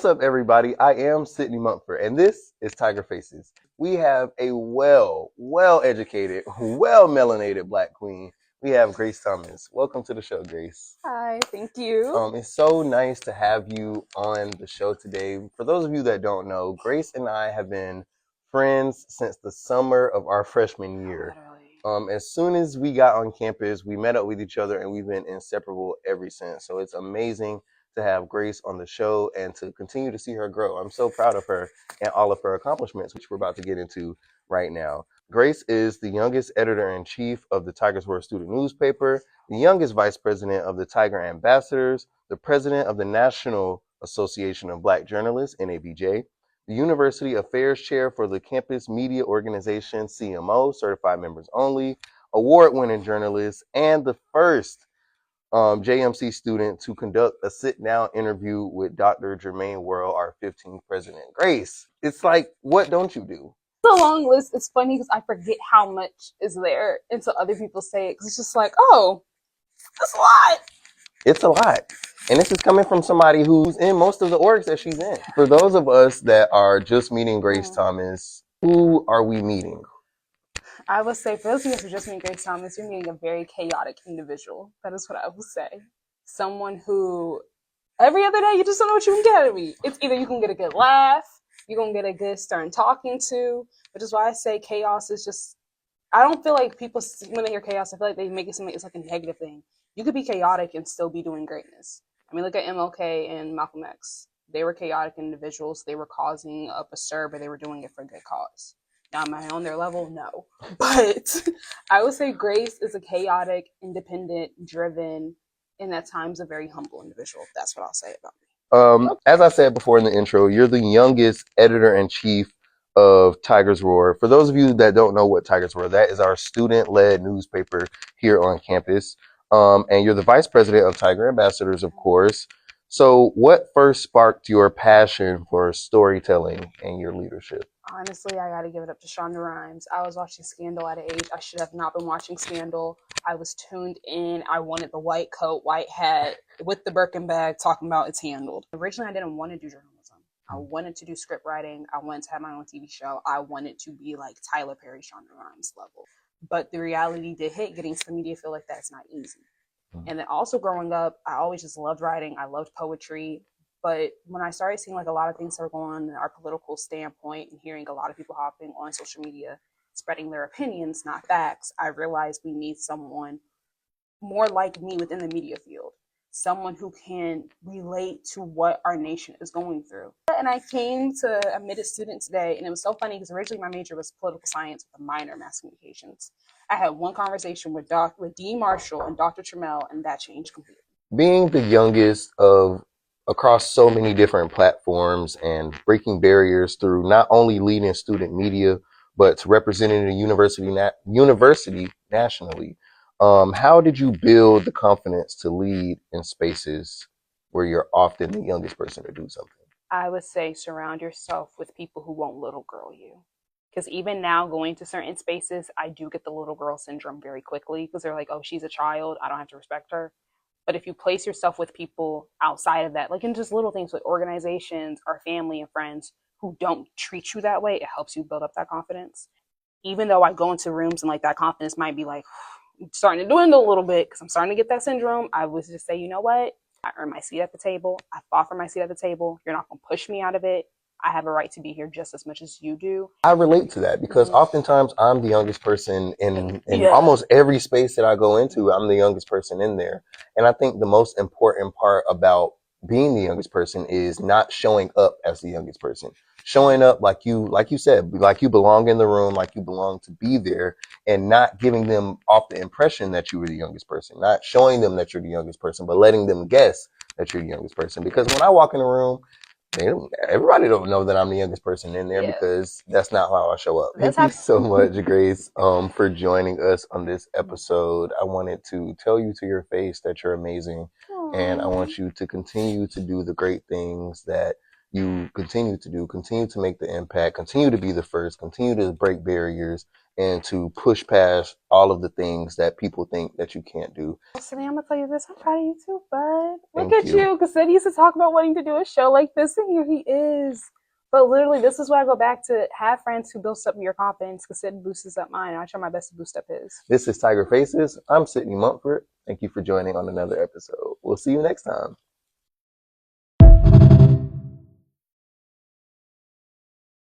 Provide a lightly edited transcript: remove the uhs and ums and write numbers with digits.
What's up, everybody? I am Sydney Mumford, and this is Tiger Faces. We have a well-educated, well-melanated Black queen. We have Grace Thomas. Welcome to the show, Grace. Hi, thank you. It's so nice to have you on the show today. For those of you that don't know, Grace and I have been friends since the summer of our freshman year. As soon as we got on campus, we met up with each other, and we've been inseparable ever since. So it's amazing to have Grace on the show and to continue to see her grow. I'm so proud of her and all of her accomplishments, which we're about to get into right now. Grace is the youngest editor-in-chief of the Tigers World student newspaper, the youngest vice president of the Tiger Ambassadors, the president of the National Association of Black Journalists, NABJ, the University Affairs Chair for the Campus Media Organization, CMO, Certified Members Only, award-winning journalist, and the first JMC student to conduct a sit-down interview with Dr. Jermaine Worrell, our 15th president. Grace, it's like, what don't you do? It's a long list. It's funny because I forget how much is there until other people say it. Because it's just like, oh, that's a lot. It's a lot. And this is coming from somebody who's in most of the orgs that she's in. For those of us that are just meeting Grace Thomas, who are we meeting? I would say, for those of you who just meet Grace Thomas, you're meeting a very chaotic individual. That is what I would say. Someone who, every other day, you just don't know what you can get out of me. It's either you can get a good laugh, you're going to get a good stern talking to, which is why I say chaos is just, I don't feel like people, when they hear chaos, I feel like they make it seem like it's like a negative thing. You could be chaotic and still be doing greatness. I mean, look at MLK and Malcolm X. They were chaotic individuals. They were causing up a stir, but they were doing it for a good cause. Now, am I on their level? No. But I would say Grace is a chaotic, independent, driven, and at times a very humble individual. That's what I'll say about me. As I said before in the intro, you're the youngest editor-in-chief of Tigers Roar. For those of you that don't know what Tigers Roar, that is our student-led newspaper here on campus. And you're the vice president of Tiger Ambassadors, of course. So what first sparked your passion for storytelling and your leadership? Honestly, I got to give it up to Shonda Rhimes. I was watching Scandal at an age I should have not been watching Scandal. I was tuned in. I wanted the white coat, white hat, with the Birkin bag, talking about it's handled. Originally, I didn't want to do journalism. I wanted to do script writing. I wanted to have my own TV show. I wanted to be like Tyler Perry, Shonda Rhimes level. But the reality did hit. Getting to the media field like that's not easy. And then also growing up, I always just loved writing. I loved poetry. But when I started seeing like a lot of things that were going on in our political standpoint and hearing a lot of people hopping on social media, spreading their opinions, not facts, I realized we need someone more like me within the media field. Someone who can relate to what our nation is going through. And I came to a MIDA student today, and it was so funny because originally my major was political science with a minor in mass communications. I had one conversation with Dean Marshall and Dr. Trammell, and that changed completely. Being the youngest of across so many different platforms and breaking barriers through not only leading student media, but representing the university nationally. How did you build the confidence to lead in spaces where you're often the youngest person to do something? I would say surround yourself with people who won't little girl you. Because even now going to certain spaces, I do get the little girl syndrome very quickly because they're like, oh, she's a child. I don't have to respect her. But if you place yourself with people outside of that, like in just little things with organizations or family and friends who don't treat you that way, it helps you build up that confidence. Even though I go into rooms and like that confidence might be like starting to dwindle a little bit because I'm starting to get that syndrome, I would just say, you know what? I earned my seat at the table. I fought for my seat at the table. You're not going to push me out of it. I have a right to be here just as much as you do. I relate to that because oftentimes I'm the youngest person in almost every space that I go into. I'm the youngest person in there. And I think the most important part about being the youngest person is not showing up as the youngest person. Showing up like you said, like you belong in the room, like you belong to be there, and not giving them off the impression that you were the youngest person, not showing them that you're the youngest person, but letting them guess that you're the youngest person. Because when I walk in the room, everybody don't know that I'm the youngest person in there because that's not how I show up. Thank you so much, Grace, for joining us on this episode. I wanted to tell you to your face that you're amazing. Aww. And I want you to continue to do the great things that you continue to do, continue to make the impact, continue to be the first, continue to break barriers, and to push past all of the things that people think that you can't do. So I'm gonna tell you this. I'm proud of you too, bud. Look Thank at you. you. Because Sid used to talk about wanting to do a show like this, and here he is. But literally, this is why I go back to have friends who boost up your confidence. Because Sid boosts up mine. And I try my best to boost up his. This is Tiger Faces. I'm Sydney Montfort. Thank you for joining on another episode. We'll see you next time.